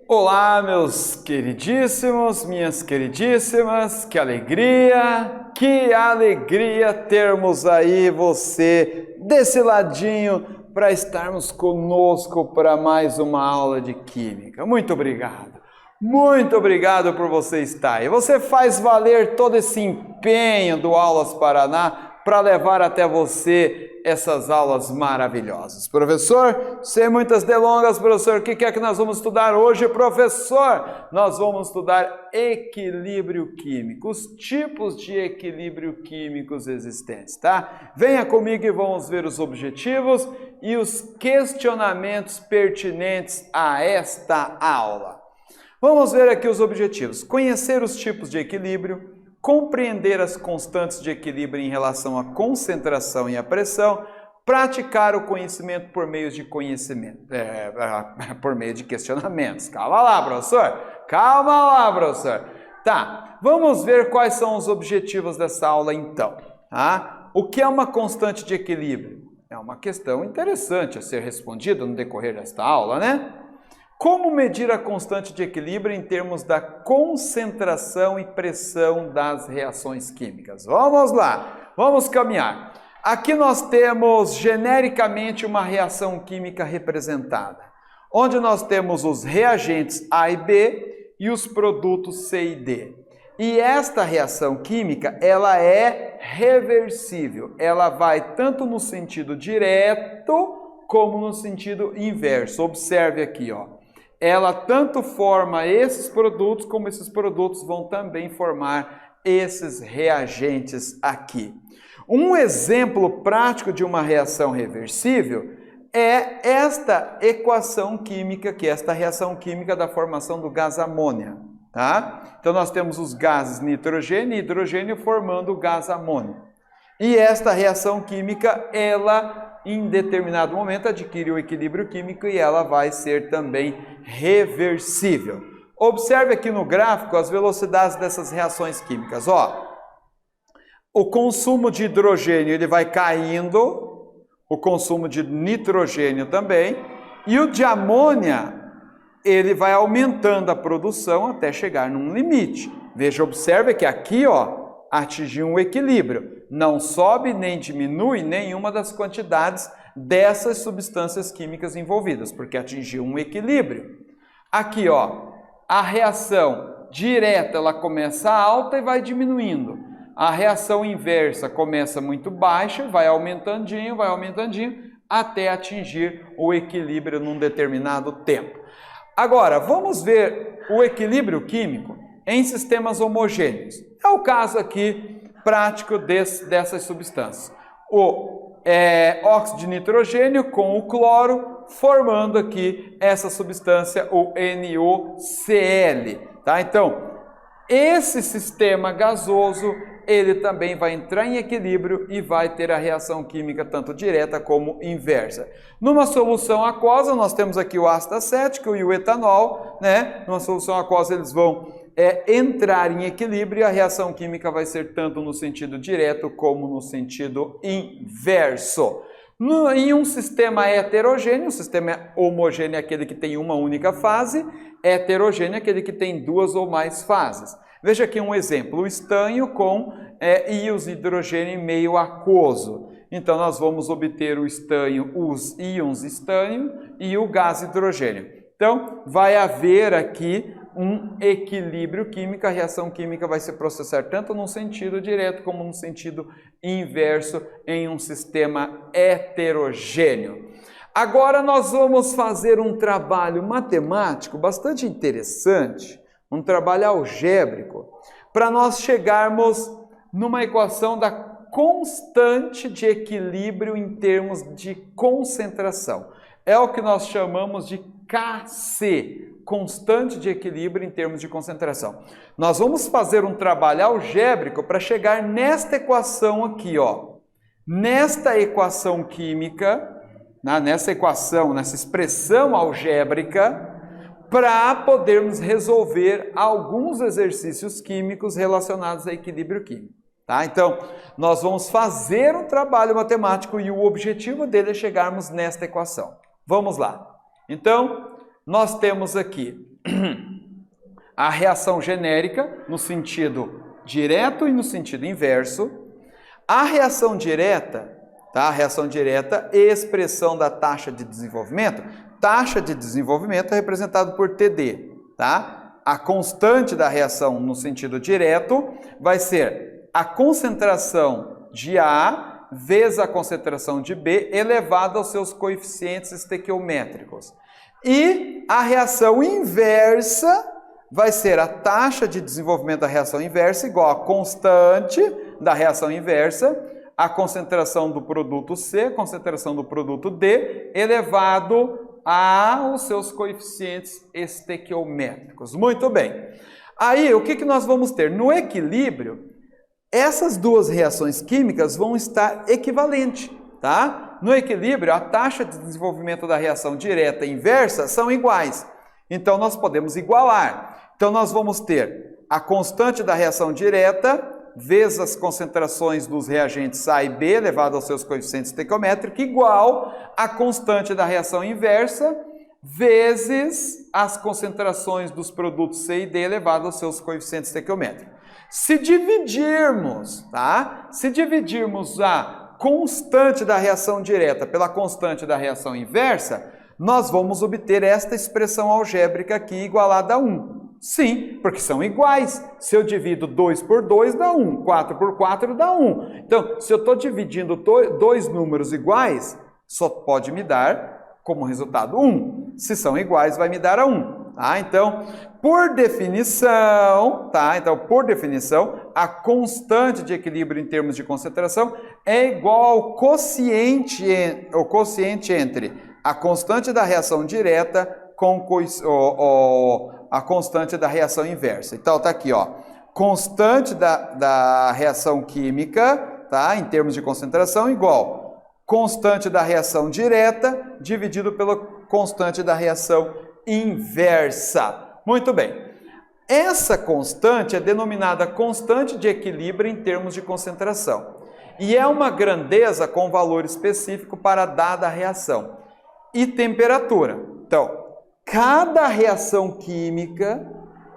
Olá, meus queridíssimos, minhas queridíssimas, que alegria termos aí você desse ladinho para estarmos conosco para mais uma aula de Química. Muito obrigado por você estar aí. Você faz valer todo esse empenho do Aulas Paraná para levar até você essas aulas maravilhosas. Professor, sem muitas delongas, professor, o que é que nós vamos estudar hoje, professor? Nós vamos estudar equilíbrio químico, os tipos de equilíbrio químicos existentes, tá? Venha comigo e vamos ver os objetivos e os questionamentos pertinentes a esta aula. Vamos ver aqui os objetivos. Conhecer os tipos de equilíbrio, compreender as constantes de equilíbrio em relação à concentração e à pressão, praticar o conhecimento por meio de questionamentos. Calma lá, professor. Tá, vamos ver quais são os objetivos dessa aula então. Tá? O que é uma constante de equilíbrio? É uma questão interessante a ser respondida no decorrer desta aula, né? Como medir a constante de equilíbrio em termos da concentração e pressão das reações químicas? Vamos lá, vamos caminhar. Aqui nós temos genericamente uma reação química representada, onde nós temos os reagentes A e B e os produtos C e D. E esta reação química, ela é reversível, ela vai tanto no sentido direto como no sentido inverso. Observe aqui, ó. Ela tanto forma esses produtos, como esses produtos vão também formar esses reagentes aqui. Um exemplo prático de uma reação reversível é esta equação química, que é esta reação química da formação do gás amônia, tá? Então nós temos os gases nitrogênio e hidrogênio formando o gás amônio. E esta reação química, ela em determinado momento adquire o equilíbrio químico e ela vai ser também reversível. Observe aqui no gráfico as velocidades dessas reações químicas. Ó, o consumo de hidrogênio ele vai caindo, o consumo de nitrogênio também, e o de amônia ele vai aumentando a produção até chegar num limite. Veja, observe que aqui, ó, atingir um equilíbrio. Não sobe nem diminui nenhuma das quantidades dessas substâncias químicas envolvidas, porque atingiu um equilíbrio. Aqui, ó, a reação direta ela começa alta e vai diminuindo. A reação inversa começa muito baixa e vai aumentandinho, até atingir o equilíbrio num determinado tempo. Agora, vamos ver o equilíbrio químico em sistemas homogêneos. É o caso aqui prático dessas substâncias. O óxido de nitrogênio com o cloro, formando aqui essa substância, o NaOCl. Tá? Então, esse sistema gasoso, ele também vai entrar em equilíbrio e vai ter a reação química tanto direta como inversa. Numa solução aquosa, nós temos aqui o ácido acético e o etanol, né? Numa solução aquosa, eles vão entrar em equilíbrio e a reação química vai ser tanto no sentido direto como no sentido inverso. Em um sistema heterogêneo, o sistema homogêneo é aquele que tem uma única fase, heterogêneo é aquele que tem duas ou mais fases. Veja aqui um exemplo, o estanho com íons de hidrogênio em meio aquoso. Então nós vamos obter o estanho, os íons estânio e o gás hidrogênio. Então vai haver aqui um equilíbrio químico, a reação química vai se processar tanto no sentido direto como no sentido inverso em um sistema heterogêneo. Agora nós vamos fazer um trabalho matemático bastante interessante, um trabalho algébrico, para nós chegarmos numa equação da constante de equilíbrio em termos de concentração. É o que nós chamamos de Kc, constante de equilíbrio em termos de concentração. Nós vamos fazer um trabalho algébrico para chegar nesta equação aqui, ó. Nesta equação química, nessa expressão algébrica, para podermos resolver alguns exercícios químicos relacionados a equilíbrio químico. Tá? Então, nós vamos fazer um trabalho matemático e o objetivo dele é chegarmos nesta equação. Vamos lá. Então, nós temos aqui a reação genérica no sentido direto e no sentido inverso. A reação direta, tá? A reação direta é expressão da taxa de desenvolvimento. Taxa de desenvolvimento é representado por TD, tá? A constante da reação no sentido direto vai ser a concentração de A vezes a concentração de B elevada aos seus coeficientes estequiométricos. E a reação inversa vai ser a taxa de desenvolvimento da reação inversa igual a constante da reação inversa, a concentração do produto C, a concentração do produto D, elevado aos seus coeficientes estequiométricos. Muito bem. Aí, o que nós vamos ter? No equilíbrio, essas duas reações químicas vão estar equivalentes, tá? No equilíbrio, a taxa de desenvolvimento da reação direta e inversa são iguais. Então, nós podemos igualar. Então, nós vamos ter a constante da reação direta vezes as concentrações dos reagentes A e B elevado aos seus coeficientes estequiométricos igual a constante da reação inversa vezes as concentrações dos produtos C e D elevado aos seus coeficientes estequiométricos. Se dividirmos, tá? Se dividirmos a constante da reação direta pela constante da reação inversa, nós vamos obter esta expressão algébrica aqui igualada a 1. Sim, porque são iguais. Se eu divido 2 por 2 dá 1, 4 por 4 dá 1. Então, se eu estou dividindo dois números iguais, só pode me dar como resultado 1. Se são iguais, vai me dar a 1. Tá? Então, por definição, a constante de equilíbrio em termos de concentração é igual ao quociente entre a constante da reação direta com a constante da reação inversa. Então, tá aqui, ó, constante da reação química, tá, em termos de concentração, igual constante da reação direta dividido pela constante da reação inversa. Muito bem. Essa constante é denominada constante de equilíbrio em termos de concentração. E é uma grandeza com valor específico para dada reação. E temperatura. Então, cada reação química,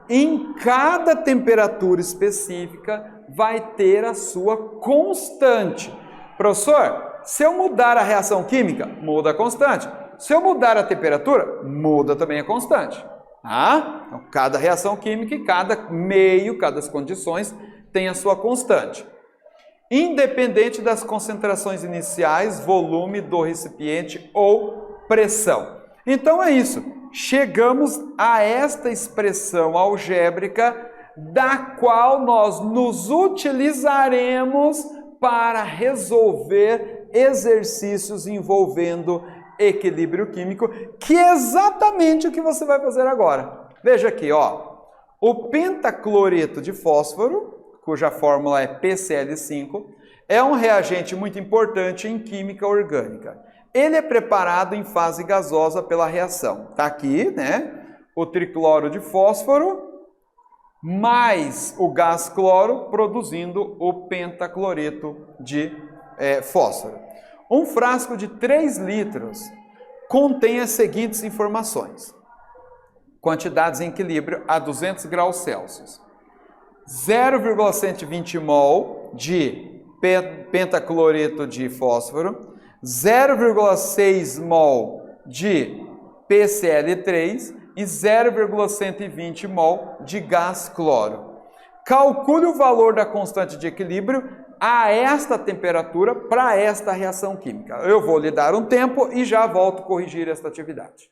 em cada temperatura específica, vai ter a sua constante. Professor, se eu mudar a reação química, muda a constante. Se eu mudar a temperatura, muda também a constante. Tá? Então, cada reação química e cada meio, cada condições tem a sua constante. Independente das concentrações iniciais, volume do recipiente ou pressão. Então é isso. Chegamos a esta expressão algébrica da qual nós nos utilizaremos para resolver exercícios envolvendo equilíbrio químico, que é exatamente o que você vai fazer agora. Veja aqui, ó. O pentacloreto de fósforo, cuja fórmula é PCl5, é um reagente muito importante em química orgânica. Ele é preparado em fase gasosa pela reação. Está aqui, né? O tricloro de fósforo mais o gás cloro produzindo o pentacloreto de fósforo. Um frasco de 3 litros contém as seguintes informações. Quantidades em equilíbrio a 200 graus Celsius. 0,120 mol de pentacloreto de fósforo, 0,6 mol de PCl3 e 0,120 mol de gás cloro. Calcule o valor da constante de equilíbrio a esta temperatura para esta reação química. Eu vou lhe dar um tempo e já volto a corrigir esta atividade.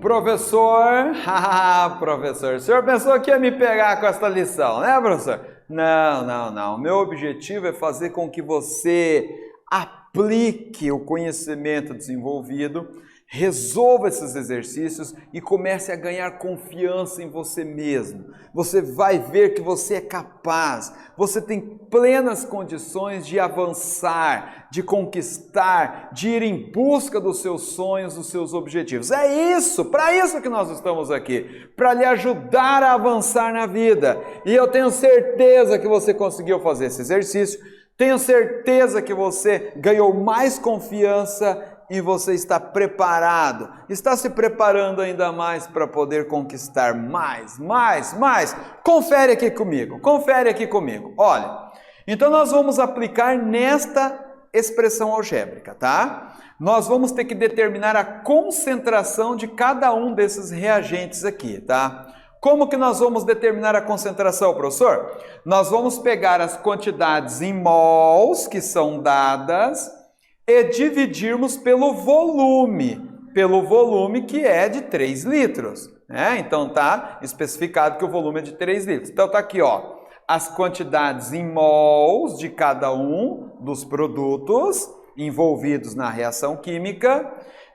Professor, professor, o senhor pensou que ia me pegar com essa lição, né, professor? Não. Meu objetivo é fazer com que você aplique o conhecimento desenvolvido, resolva esses exercícios e comece a ganhar confiança em você mesmo. Você vai ver que você é capaz, você tem plenas condições de avançar, de conquistar, de ir em busca dos seus sonhos, dos seus objetivos. É isso, para isso que nós estamos aqui, para lhe ajudar a avançar na vida. E eu tenho certeza que você conseguiu fazer esse exercício, tenho certeza que você ganhou mais confiança e você está preparado, está se preparando ainda mais para poder conquistar mais. Confere aqui comigo. Olha, então nós vamos aplicar nesta expressão algébrica, tá? Nós vamos ter que determinar a concentração de cada um desses reagentes aqui, tá? Como que nós vamos determinar a concentração, professor? Nós vamos pegar as quantidades em mols que são dadas e dividirmos pelo volume que é de 3 litros. Né? Então tá especificado que o volume é de 3 litros. Então tá aqui, ó, as quantidades em mols de cada um dos produtos envolvidos na reação química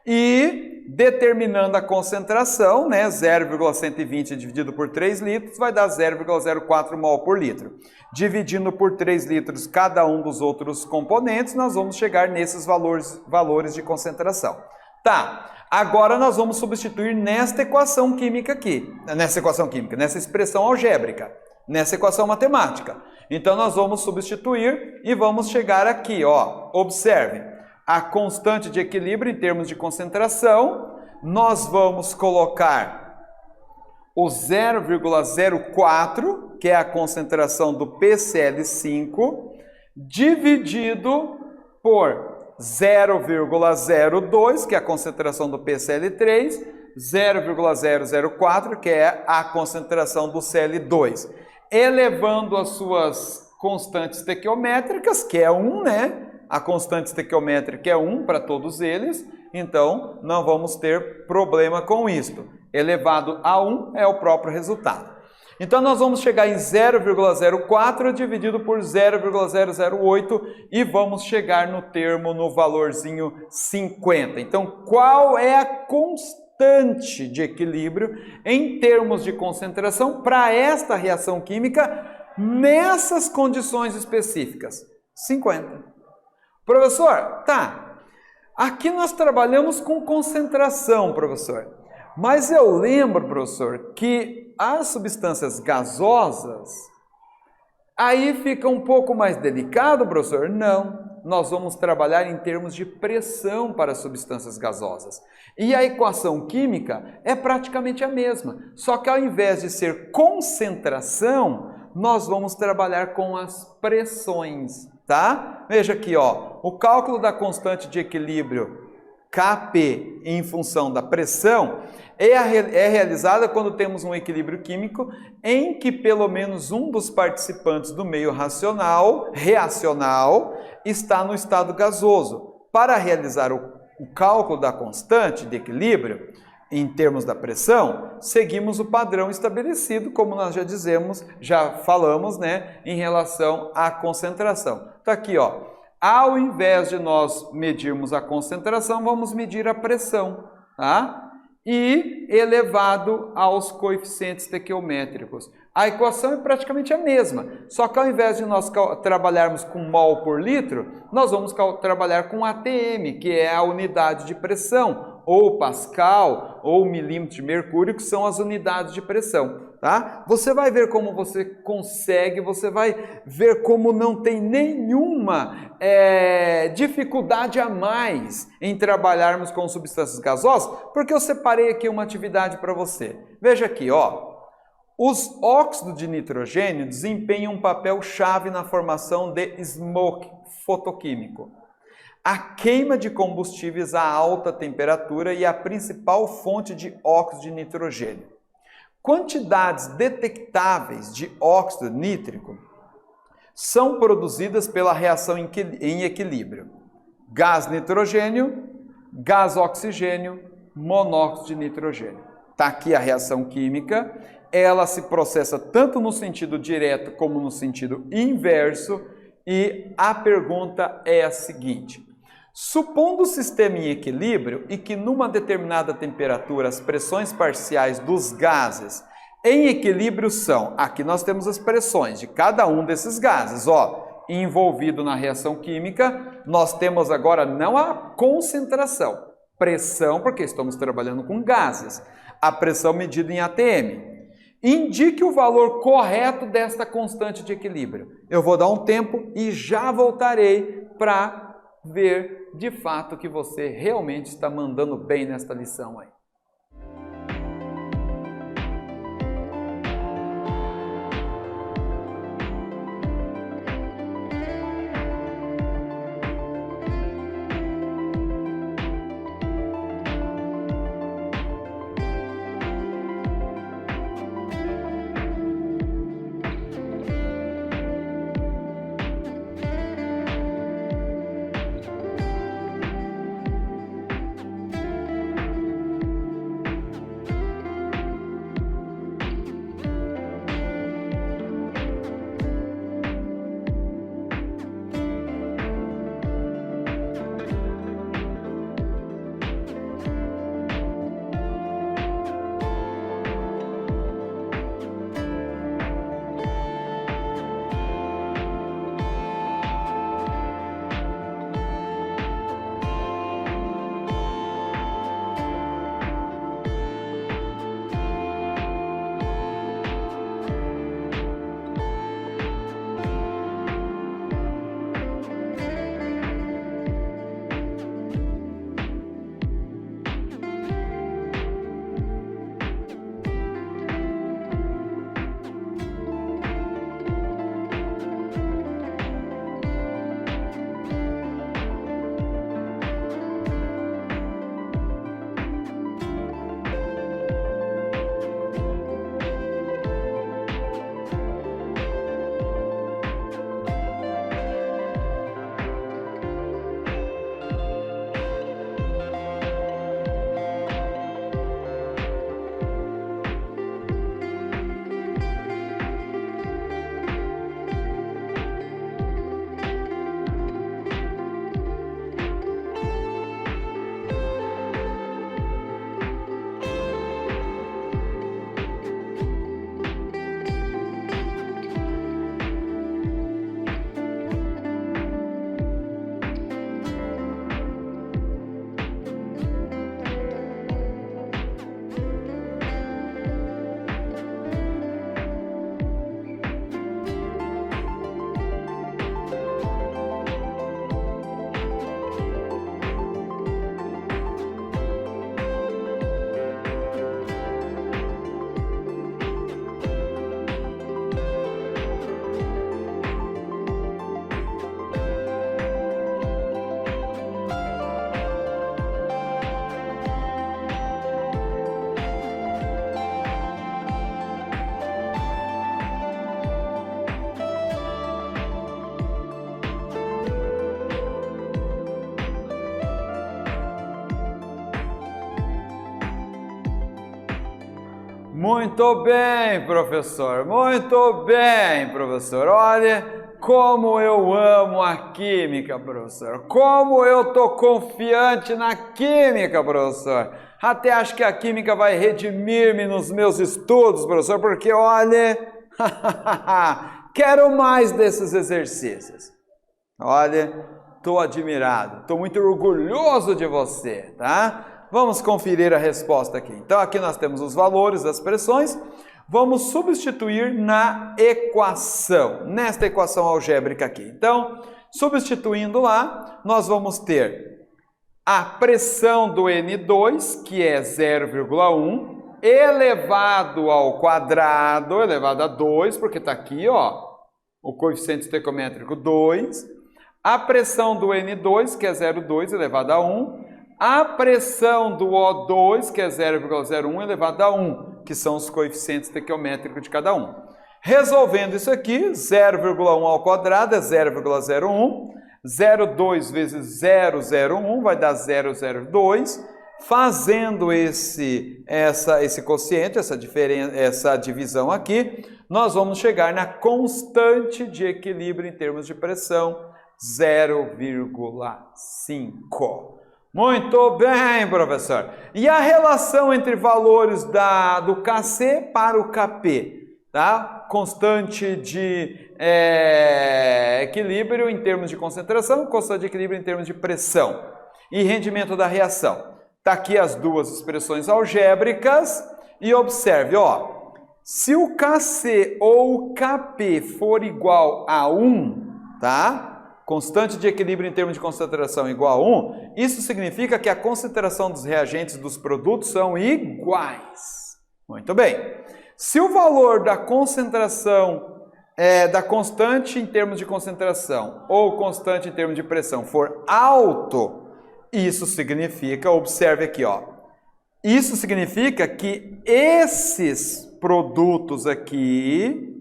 e determinando a concentração, né, 0,120 dividido por 3 litros vai dar 0,04 mol por litro. Dividindo por 3 litros cada um dos outros componentes, nós vamos chegar nesses valores de concentração. Tá, agora nós vamos substituir nesta equação química aqui, nessa expressão algébrica, nessa equação matemática. Então nós vamos substituir e vamos chegar aqui, ó, observe. A constante de equilíbrio em termos de concentração, nós vamos colocar o 0,04, que é a concentração do PCl5, dividido por 0,02, que é a concentração do PCl3, 0,004, que é a concentração do Cl2, elevando as suas constantes estequiométricas, que é 1, né? A constante estequiométrica é 1 para todos eles, então não vamos ter problema com isto. Elevado a 1 é o próprio resultado. Então nós vamos chegar em 0,04 dividido por 0,008 e vamos chegar no termo, no valorzinho 50. Então qual é a constante de equilíbrio em termos de concentração para esta reação química nessas condições específicas? 50. Professor, tá, aqui nós trabalhamos com concentração, professor, mas eu lembro, professor, que as substâncias gasosas, aí fica um pouco mais delicado, professor? Não, nós vamos trabalhar em termos de pressão para as substâncias gasosas. E a equação química é praticamente a mesma, só que ao invés de ser concentração, nós vamos trabalhar com as pressões. Tá? Veja aqui, ó, o cálculo da constante de equilíbrio Kp em função da pressão é realizada quando temos um equilíbrio químico em que pelo menos um dos participantes do meio reacional está no estado gasoso. Para realizar o cálculo da constante de equilíbrio em termos da pressão, seguimos o padrão estabelecido, como nós já falamos, né, em relação à concentração. Está aqui, ó. Ao invés de nós medirmos a concentração, vamos medir a pressão, tá? E elevado aos coeficientes estequiométricos. A equação é praticamente a mesma, só que ao invés de nós trabalharmos com mol por litro, nós vamos trabalhar com ATM, que é a unidade de pressão, ou pascal, ou milímetro de mercúrio, que são as unidades de pressão. Tá? Você vai ver como você consegue, você vai ver como não tem nenhuma dificuldade a mais em trabalharmos com substâncias gasosas, porque eu separei aqui uma atividade para você. Veja aqui, ó. Os óxidos de nitrogênio desempenham um papel chave na formação de smoke fotoquímico. A queima de combustíveis a alta temperatura e a principal fonte de óxido de nitrogênio. Quantidades detectáveis de óxido nítrico são produzidas pela reação em equilíbrio. Gás nitrogênio, gás oxigênio, monóxido de nitrogênio. Está aqui a reação química, ela se processa tanto no sentido direto como no sentido inverso, e a pergunta é a seguinte: supondo o sistema em equilíbrio e que numa determinada temperatura as pressões parciais dos gases em equilíbrio são, aqui nós temos as pressões de cada um desses gases, ó, envolvido na reação química, nós temos agora não a concentração, pressão, porque estamos trabalhando com gases, a pressão medida em atm. Indique o valor correto desta constante de equilíbrio. Eu vou dar um tempo e já voltarei para ver de fato que você realmente está mandando bem nesta lição aí. Muito bem, professor. Muito bem, professor. Olha como eu amo a química, professor. Como eu tô confiante na química, professor. Até acho que a química vai redimir-me nos meus estudos, professor, porque olha, quero mais desses exercícios. Olha, tô admirado, tô muito orgulhoso de você, tá? Vamos conferir a resposta aqui. Então, aqui nós temos os valores das pressões. Vamos substituir na equação, nesta equação algébrica aqui. Então, substituindo lá, nós vamos ter a pressão do N2, que é 0,1, elevado ao quadrado, elevado a 2, porque está aqui, ó, o coeficiente estequiométrico 2. A pressão do N2, que é 0,2, elevado a 1. A pressão do O2, que é 0,01, elevado a 1, que são os coeficientes estequiométricos de cada um. Resolvendo isso aqui, 0,1 ao quadrado é 0,01, 0,2 vezes 0,01 vai dar 0,02, fazendo esse quociente, essa divisão aqui, nós vamos chegar na constante de equilíbrio em termos de pressão, 0,5. Muito bem, professor. E a relação entre valores do Kc para o Kp, tá? Constante de equilíbrio em termos de concentração, constante de equilíbrio em termos de pressão e rendimento da reação. Tá aqui as duas expressões algébricas e observe, ó, se o Kc ou o Kp for igual a 1, tá? Constante de equilíbrio em termos de concentração igual a 1, isso significa que a concentração dos reagentes dos produtos são iguais. Muito bem. Se o valor da concentração, da constante em termos de concentração ou constante em termos de pressão for alto, isso significa, observe aqui, ó, isso significa que esses produtos aqui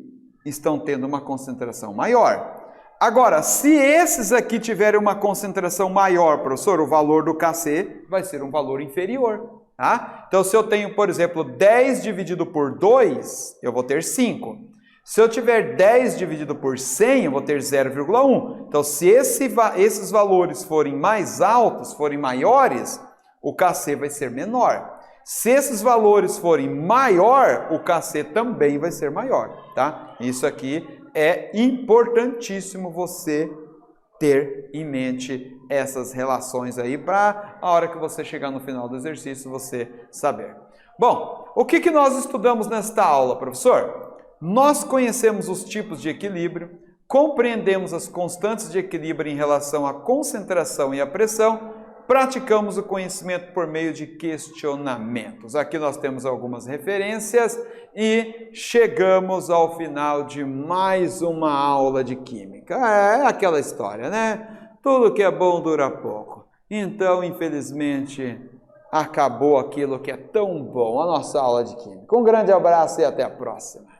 estão tendo uma concentração maior. Agora, se esses aqui tiverem uma concentração maior, professor, o valor do Kc vai ser um valor inferior, tá? Então, se eu tenho, por exemplo, 10 dividido por 2, eu vou ter 5. Se eu tiver 10 dividido por 100, eu vou ter 0,1. Então, se esses valores forem mais altos, forem maiores, o Kc vai ser menor. Se esses valores forem maior, o Kc também vai ser maior, tá? Isso aqui é importantíssimo você ter em mente essas relações aí para a hora que você chegar no final do exercício você saber. Bom, o que nós estudamos nesta aula, professor? Nós conhecemos os tipos de equilíbrio, compreendemos as constantes de equilíbrio em relação à concentração e à pressão, praticamos o conhecimento por meio de questionamentos. Aqui nós temos algumas referências e chegamos ao final de mais uma aula de Química. É aquela história, né? Tudo que é bom dura pouco. Então, infelizmente, acabou aquilo que é tão bom, a nossa aula de Química. Um grande abraço e até a próxima.